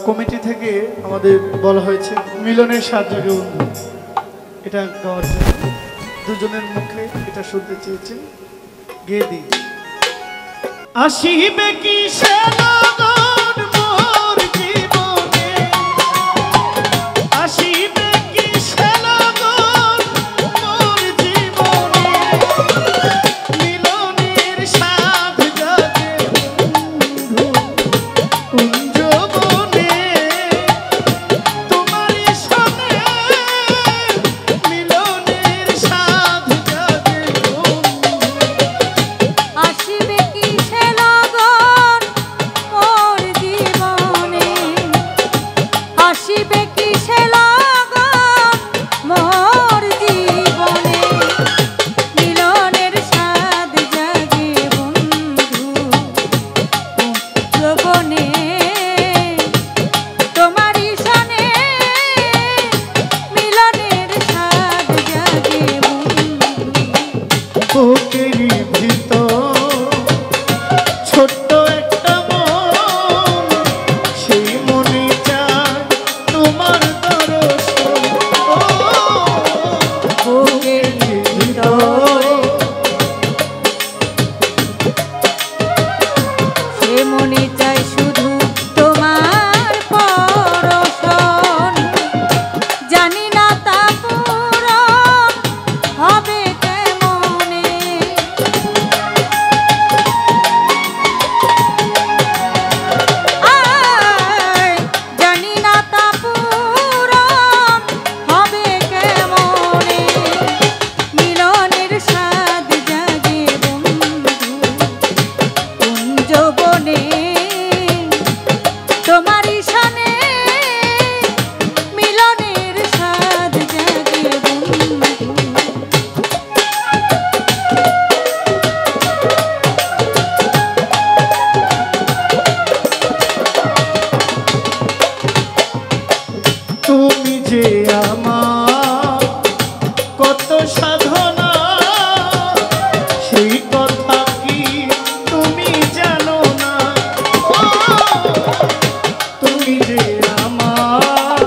Committee থেকে আমাদের বলা হয়েছে মিলনের সাহায্যে বন্ধু, এটা গাওয়ার জন্য দুজনের মুখে এটা শুনতে চেয়েছেন, গেয়ে দিই। আসিবে কি সে লগন মোর জীবনে, আসিবে কি সে লগন মোর জীবনে, মিলনের সাধ জাগে বন্ধু কুঞ্জবনে, তোমারই সনে মিলনের সাধ জাগে বন্ধু। আসিবে কি সে লগন মোর জীবনে, আসিবে কি সে লগন মোর জীবনে, মিলনের সাধ জাগে বন্ধু কুঞ্জবনে, তোমারই সনে মিলনের সাধ জাগে বন্ধু। বুকেরই ভিতর ছোট্ট একটা মন, সেই মনে চায় তোমার দর্শন। বুকেরই ভিতর সে মনে চায় শুধু তোমার পরশন, জানি না তা পূরণ হবে কেমনে, জানি না তা পূরণ হবে কেমনে, মিলনের স্বাদ জাগে বন্ধু কুঞ্জবনে, তোমারই সনে মিলনের স্বাদ জাগে বন্ধু। তুমি যে আমার কত সাধনা, সেই কথা কি তুমি জানো না? তুমি যে আমার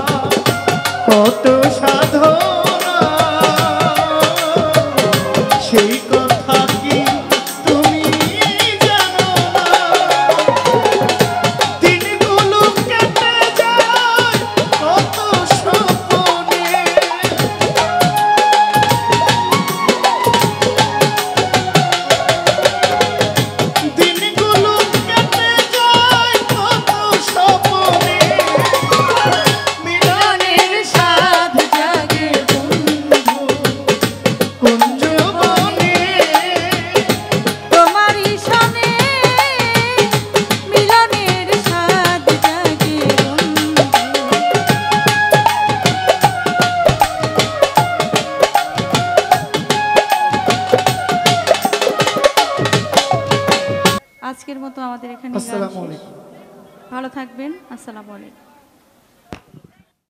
কত সাধনা, সেই কথা কি তুমি জানো না? দিনগুলো কেটে যায় কত স্বপ্নে, দিনগুলো কেটে যায় কত স্বপ্নে, মিলনের সাধ জাগে বন্ধু কুঞ্জবনে, তোমারই সনে মিলনের স্বাদ জাগে বন্ধু। আজকের মতো আমাদের এখানে গান আসসালামু শেষ। আলাইকুম। ভালো থাকবেন। আসসালামু আলাইকুম।